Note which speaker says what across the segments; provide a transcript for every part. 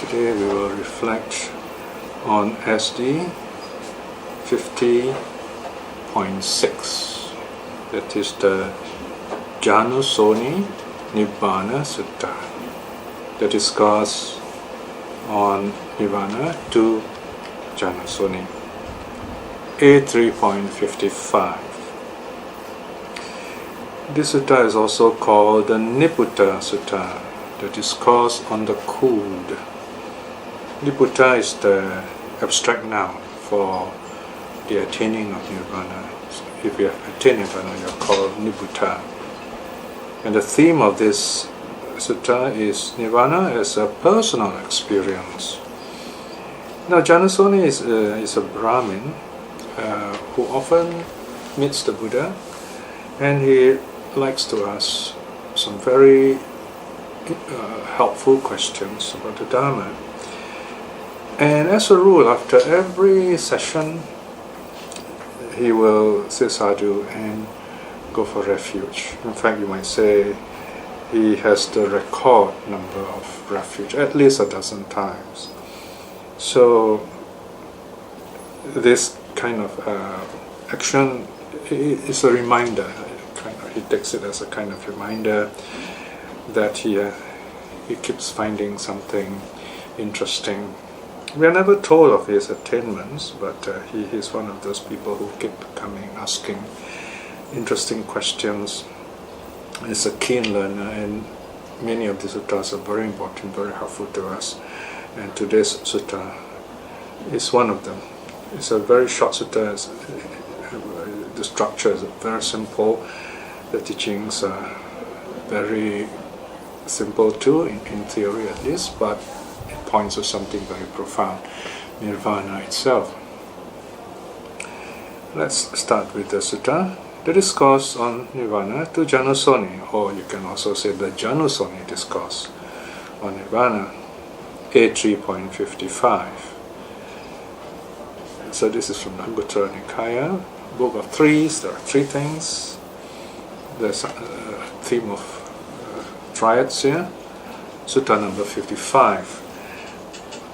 Speaker 1: Today we will reflect on SD 50.6, that is the Janusoni Nibbana Sutta, the discourse on Nirvana to Janusoni. A3.55. This sutta is also called the Nibbutta Sutta, the discourse on the cooled. Nibbutta is the abstract noun for the attaining of Nirvana. If you have attained Nirvana, you are called Nibbutta. And the theme of this sutta is Nirvana as a personal experience. Now, Janusoni is a Brahmin who often meets the Buddha, and he likes to ask some very helpful questions about the Dharma. And as a rule, after every session, he will say sadhu and go for refuge. In fact, you might say he has the record number of refuge, at least a dozen times. So this kind of action is a reminder. He takes it as a kind of reminder that he keeps finding something interesting. We are never told of his attainments, but he is one of those people who keep coming, asking interesting questions. He's a keen learner, and many of the suttas are very important, very helpful to us. And today's sutta is one of them. It's a very short sutta. The structure is very simple. The teachings are very simple too, in theory at least, but it points to something very profound, Nirvana itself. Let's start with the sutta, the discourse on Nirvana to Janusoni, or you can also say the Janusoni discourse on Nirvana, A3.55. So this is from the Anguttara Nikaya, Book of Threes. There are three things. There's a theme of triads here, Sutta number 55.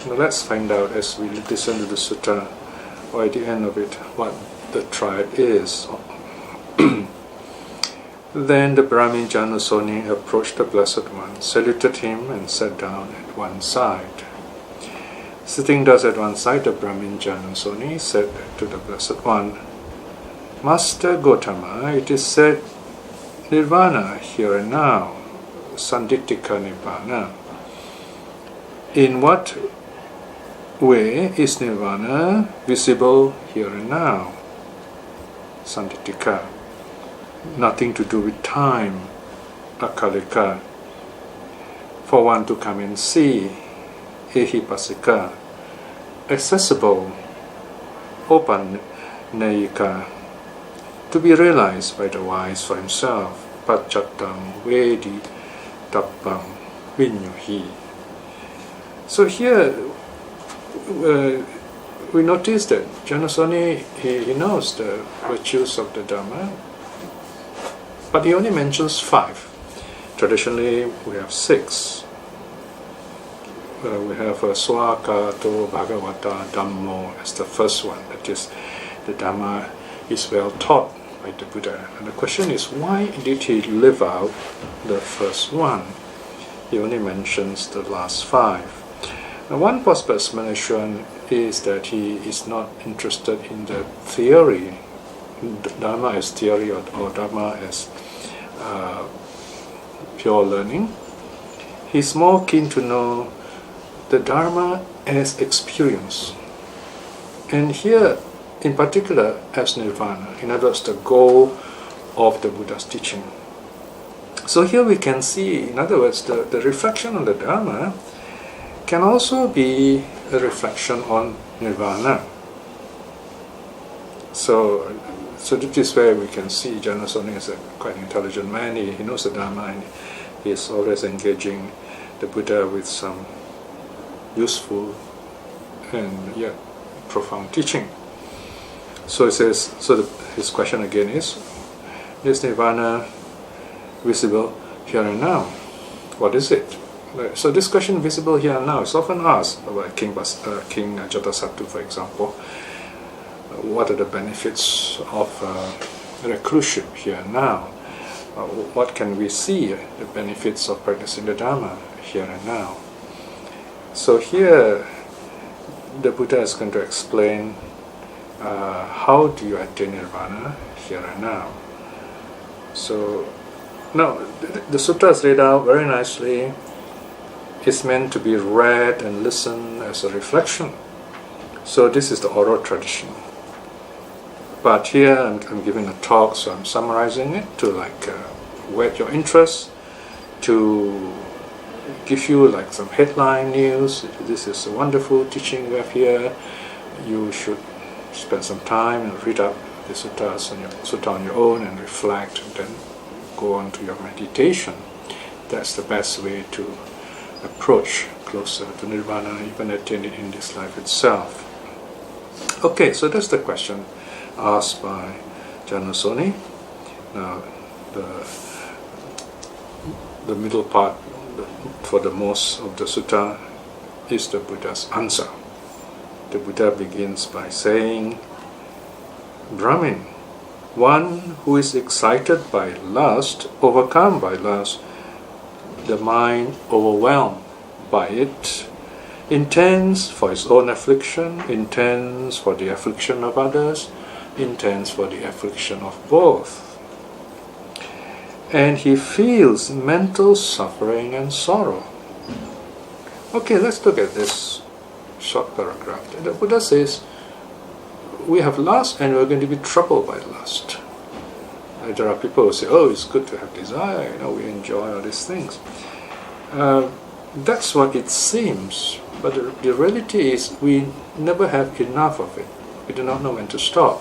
Speaker 1: Now let's find out as we listen to the sutta, or at the end of it, what the triad is. Then the Brahmin Janusoni approached the Blessed One, saluted him, and sat down at one side. Sitting thus at one side, the Brahmin Janusoni said to the Blessed One, Master Gotama, it is said, Nirvana here and now, Sandittika Nibbana. In what way is Nirvana visible here and now? Sandittika. Nothing to do with time, Akalika. For one to come and see, Ehipasika. Accessible, Opanayika. To be realized by the wise for himself, Pachatam Vedi Tappam Vinyuhi. So here we notice that Janusoni, he knows the virtues of the Dhamma, but he only mentions 5. Traditionally we have 6. We have Swakato Bhagavata Dhammo as the first one, that is, the Dhamma is well taught by the Buddha. And the question is, why did he live out the first one? He only mentions the last 5. Now, one possible explanation is that he is not interested in the theory, Dharma as theory or Dharma as pure learning. He's more keen to know the Dharma as experience. And here, in particular, as Nirvana, in other words, the goal of the Buddha's teaching. So here we can see, in other words, the reflection on the Dharma can also be a reflection on Nirvana. So this is where we can see Janusoni is a quite intelligent man. He knows the Dharma, and he is always engaging the Buddha with some useful and yet profound teaching. So it says. His question again is Nirvana visible here and now? What is it? So this question visible here and now is often asked by King Jatasattu, for example. What are the benefits of recluseship here and now? What can we see the benefits of practicing the Dharma here and now? So here the Buddha is going to explain how do you attain Nirvana here and now. So now the sutta is laid out very nicely. It's meant to be read and listened as a reflection. So this is the oral tradition. But here I'm giving a talk, so I'm summarizing it to whet your interest, to give you some headline news. This is a wonderful teaching we have here. You should spend some time and read up the sutta on your own and reflect, and then go on to your meditation. That's the best way to approach closer to Nirvana, even attain it in this life itself. Okay, so that's the question asked by Janusoni. Now, the middle part, for the most of the sutta, is the Buddha's answer. The Buddha begins by saying, Brahmin, one who is excited by lust, overcome by lust, the mind overwhelmed by it, intends for his own affliction, intends for the affliction of others, intends for the affliction of both. And he feels mental suffering and sorrow. Okay, let's look at this short paragraph. The Buddha says, we have lust and we're going to be troubled by lust. There are people who say, oh, it's good to have desire, we enjoy all these things. That's what it seems, but the reality is we never have enough of it. We do not know when to stop.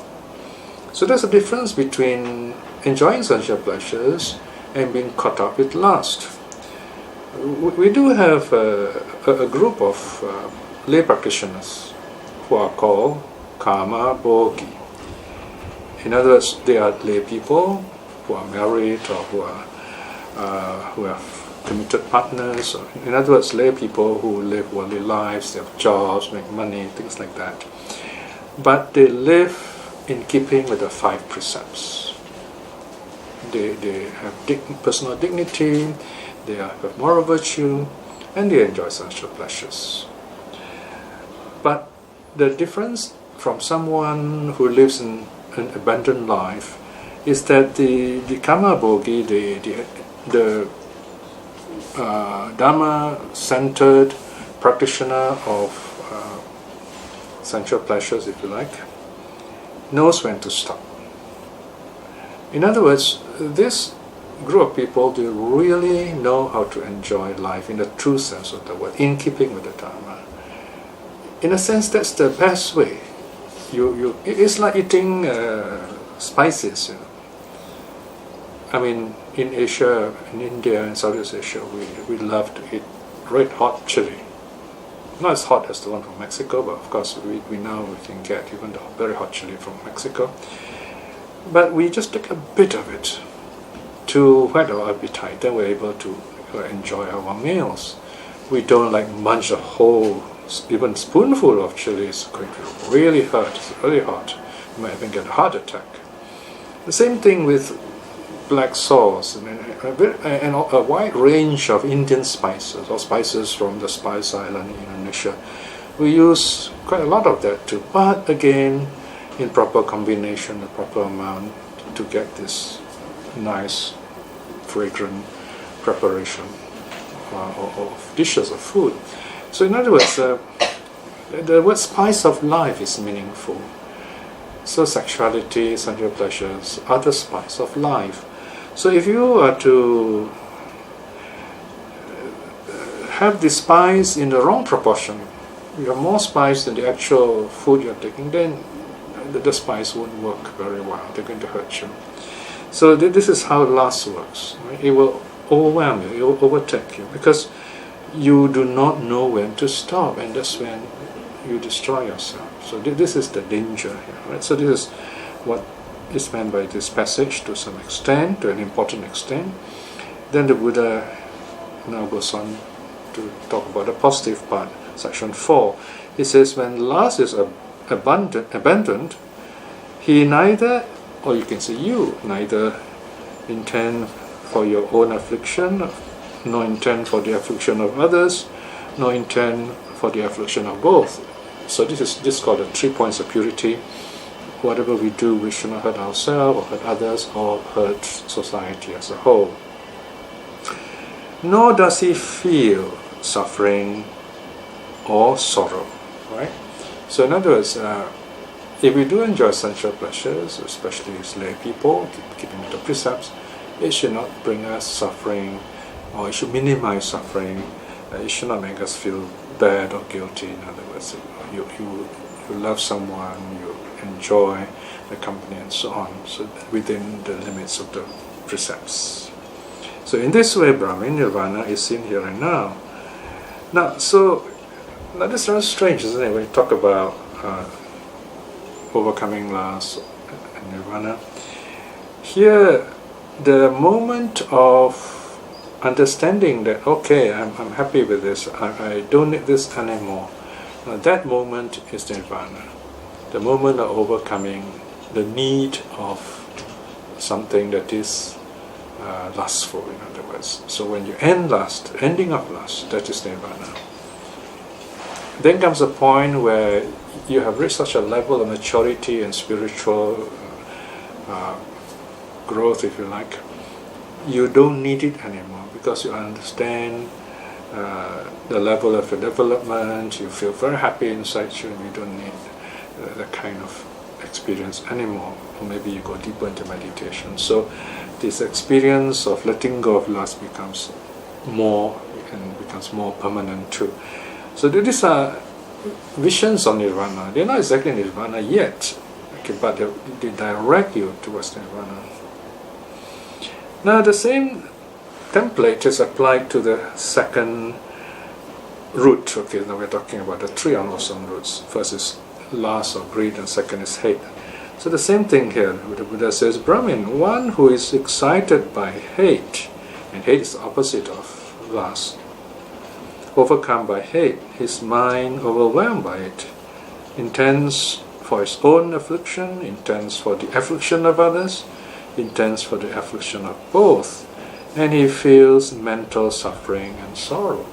Speaker 1: So there's a difference between enjoying sensual pleasures and being caught up with lust. We do have a group of lay practitioners who are called Kama Bhogi. In other words, they are lay people who are married or who have committed partners. In other words, lay people who live worldly lives, they have jobs, make money, things like that. But they live in keeping with the 5 precepts. They have personal dignity, they have moral virtue, and they enjoy sensual pleasures. But the difference from someone who lives in an abandoned life is that the Kama Bhogi, the Dharma-centered practitioner of sensual pleasures, if you like, knows when to stop. In other words, this group of people, they really know how to enjoy life in the true sense of the word, in keeping with the Dharma. In a sense, that's the best way. It's like eating spices. I mean, in Asia, in India and Southeast Asia, we love to eat red hot chili. Not as hot as the one from Mexico, but of course we can get even the very hot chili from Mexico. But we just take a bit of it to whet our appetite, then we're able to enjoy our meals. We don't munch a whole, even spoonful of chili. It's going to really hurt, it's really hot. You might even get a heart attack. The same thing with black sauce and a wide range of Indian spices or spices from the Spice Island in Indonesia. We use quite a lot of that too, but again, in proper combination, a proper amount to get this nice, fragrant preparation of dishes of food. So in other words, the word spice of life is meaningful. So sexuality, sensual pleasures are the spice of life. So if you are to have the spice in the wrong proportion, you have more spice than the actual food you're taking, then the spice won't work very well. They're going to hurt you. So this is how lust works. Right? It will overwhelm you, it will overtake you, because you do not know when to stop, and that's when you destroy yourself. So this is the danger here. Right? So this is what is meant by this passage to some extent, to an important extent. Then the Buddha now goes on to talk about the positive part. Section 4. It says, when lust is abandoned, he neither, or you can say you, neither intend for your own affliction, nor intend for the affliction of others, nor intend for the affliction of both. So this is called the 3 points of purity. Whatever we do, we should not hurt ourselves or hurt others or hurt society as a whole. Nor does he feel suffering or sorrow, right? So in other words, if we do enjoy sensual pleasures, especially as lay people, keeping the precepts, it should not bring us suffering, or it should minimize suffering. It should not make us feel bad or guilty. In other words, you love someone, you enjoy the company and so on, so within the limits of the precepts. So in this way, Brahmin Nirvana is seen here and now. Now this sounds strange, isn't it, when you talk about overcoming lust and Nirvana. Here, the moment of understanding that, okay, I'm happy with this, I don't need this anymore, that moment is Nirvana. The moment of overcoming the need of something that is lustful, in other words. So when you end lust, ending of lust, that is Nirvana. Then comes a point where you have reached such a level of maturity and spiritual growth, if you like. You don't need it anymore because you understand the level of your development. You feel very happy inside you, and you don't need that kind of experience anymore. Or maybe you go deeper into meditation. So this experience of letting go of lust becomes more permanent too. So these are visions of Nirvana. They're not exactly Nirvana yet, okay, but they direct you towards Nirvana. Now the same template is applied to the second root. Okay, now we're talking about the 3 unwholesome roots. First is lust or greed, and second is hate. So the same thing here. The Buddha says, Brahmin, one who is excited by hate, and hate is the opposite of lust, overcome by hate, his mind overwhelmed by it, intends for his own affliction, intends for the affliction of others, intends for the affliction of both, and he feels mental suffering and sorrow.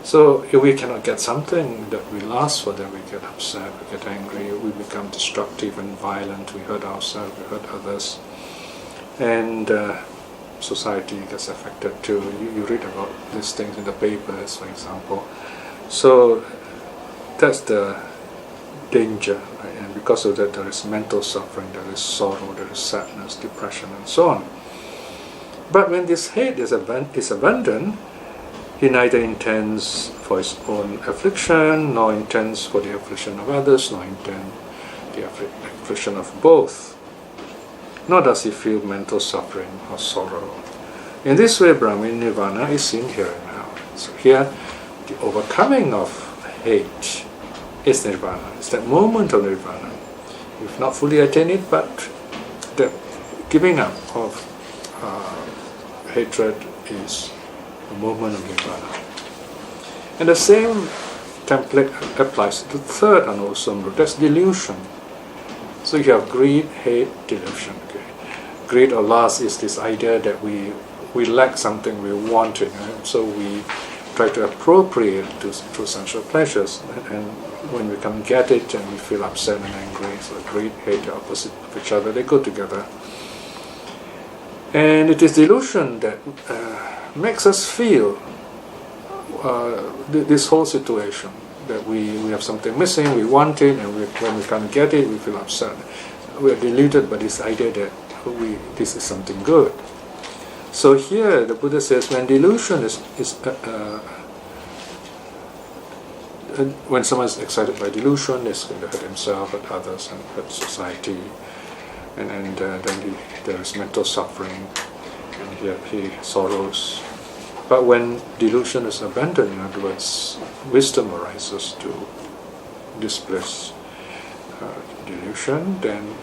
Speaker 1: So if we cannot get something that we lust for, then we get upset, we get angry, we become destructive and violent, we hurt ourselves, we hurt others, and society gets affected too. You read about these things in the papers, for example. So that's the danger, right? And because of that, there is mental suffering, there is sorrow, there is sadness, depression, and so on. But when this hate is abandoned, he neither intends for his own affliction, nor intends for the affliction of others, nor intends the affliction of both. Nor does he feel mental suffering or sorrow. In this way, Brahmin Nirvana is seen here and now. So here, the overcoming of hate is Nirvana. It's that moment of Nirvana. We've not fully attained it, but the giving up of hatred is a moment of Nirvana. And the same template applies to the third unwholesome root, that's delusion. So you have greed, hate, delusion. Okay. Greed or lust is this idea that we lack something, we want it, right? So we try to appropriate through sensual pleasures, and when we can't get it, and we feel upset and angry. So greed, hate are opposite of each other, they go together. And it is delusion that makes us feel this whole situation, that we have something missing, we want it, and when we can't get it, we feel upset. We are deluded by this idea that this is something good. So here the Buddha says, when delusion when someone is excited by delusion, it's going to hurt himself, hurt others, and hurt society, and then there is mental suffering, and he sorrows. But when delusion is abandoned, in other words, wisdom arises to displace delusion, then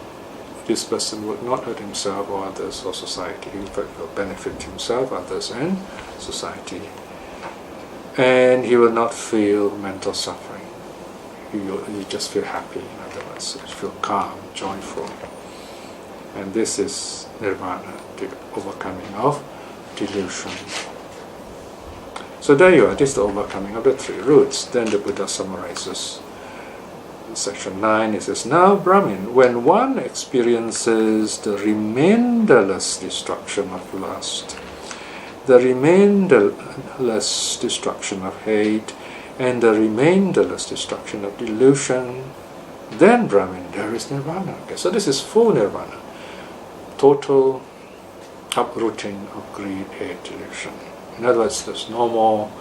Speaker 1: this person would not hurt himself or others or society. In fact, will benefit himself, others, and society. and he will not feel mental suffering. You just feel happy, in other words, you feel calm, joyful. And this is nirvana, the overcoming of delusion. So there you are, this is the overcoming of the three roots. Then the Buddha summarizes in section 9. It says, now Brahmin, when one experiences the remainderless destruction of lust, the remainderless destruction of hate, and the remainderless destruction of delusion, then Brahmin, there is nirvana. Okay, so this is full nirvana, total uprooting of greed, hate, delusion. In other words, there's no more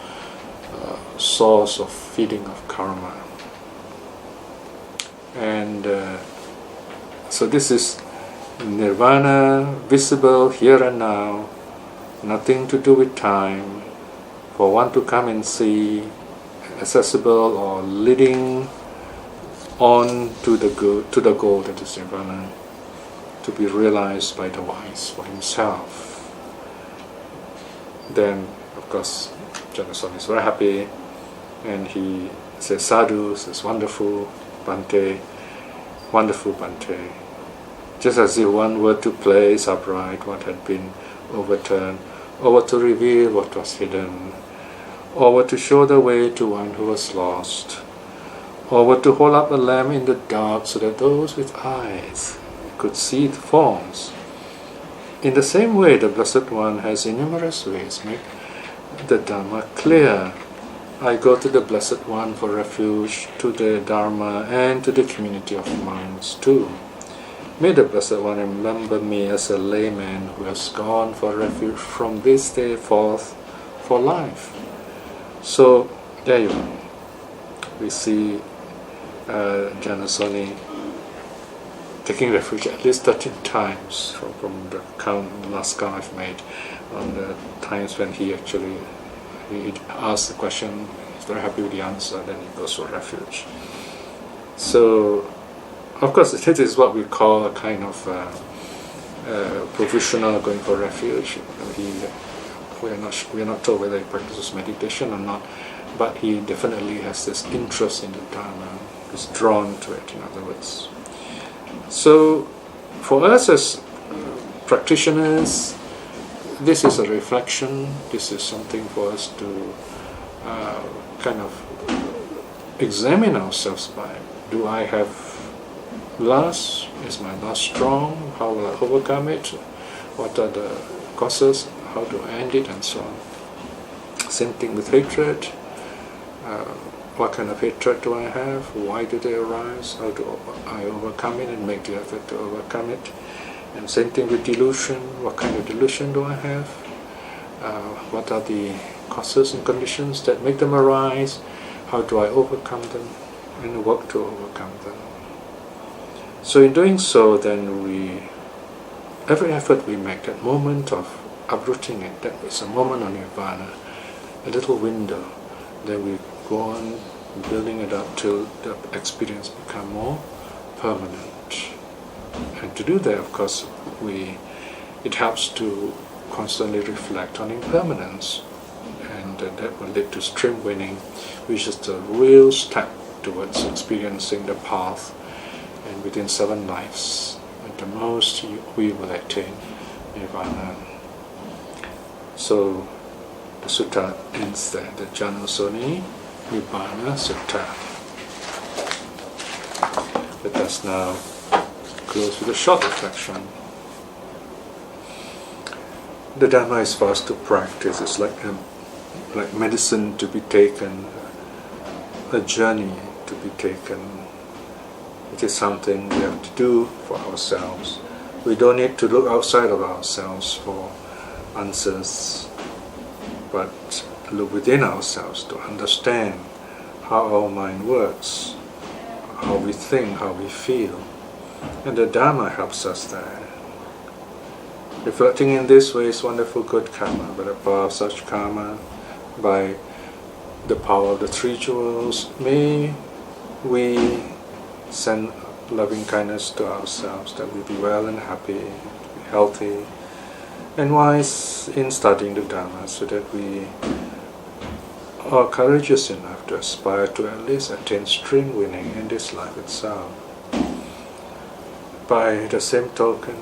Speaker 1: source of feeding of karma. And so this is nirvana, visible here and now, nothing to do with time, for one to come and see, accessible or leading on to the goal that is nirvana, to be realized by the wise for himself. Then, of course, Janasoni is very happy, and he says, sadhu, says, wonderful, Bhante, wonderful Bhante. Just as if one were to place upright what had been overturned, or were to reveal what was hidden, or were to show the way to one who was lost, or were to hold up a lamp in the dark so that those with eyes could see the forms. In the same way, the Blessed One has in numerous ways made the Dharma clear. I go to the Blessed One for refuge, to the Dharma, and to the community of monks too. May the Blessed One remember me as a layman who has gone for refuge from this day forth for life. So, there you are. We see Janasoni taking refuge at least 13 times from the last count I've made on the times when he actually asks the question, he's very happy with the answer, then he goes for refuge. So, of course, this is what we call a kind of provisional going for refuge. We are not told whether he practices meditation or not, but he definitely has this interest in the Dharma, is drawn to it, in other words. So, for us as practitioners, this is a reflection, this is something for us to kind of examine ourselves by. Do I have lust? Is my lust strong? How will I overcome it? What are the causes? How to end it? And so on. Same thing with hatred. What kind of hatred do I have? Why do they arise? How do I overcome it and make the effort to overcome it? And same thing with delusion. What kind of delusion do I have? What are the causes and conditions that make them arise? How do I overcome them and work to overcome them? So in doing so, then every effort we make, that moment of uprooting it, that is a moment of nirvana, a little window, then we go on building it up till the experience become more permanent. And to do that, of course, it helps to constantly reflect on impermanence, and that will lead to stream winning, which is the real step towards experiencing the path. And within 7 lives, at the most, we will attain nirvana. So the sutta ends there, the Janasoni Nibbana Sutta. Let us now close with a short reflection. The Dharma is for us to practice. It's like medicine to be taken, a journey to be taken. It is something we have to do for ourselves. We don't need to look outside of ourselves for answers, but look within ourselves to understand how our mind works, how we think, how we feel. And the Dharma helps us there. Reflecting in this way is wonderful good karma. By the power of such karma, by the power of the 3 jewels, may we send loving kindness to ourselves, that we be well and happy, healthy, and wise in studying the Dharma, so that we are courageous enough to aspire to at least attain string winning in this life itself. By the same token,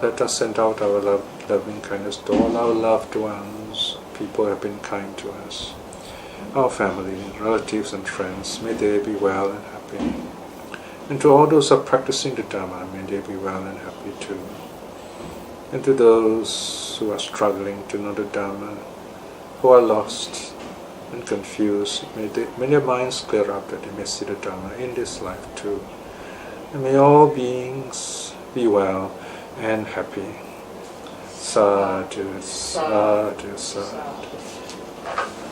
Speaker 1: let us send out our loving kindness to all our loved ones, people who have been kind to us, our family, relatives and friends. May they be well and happy. And to all those who are practicing the Dhamma, may they be well and happy too. And to those who are struggling to know the Dhamma, who are lost and confused, may their minds clear up that they may see the Dhamma in this life too. And may all beings be well and happy. Sadhu, sadhu, sadhu.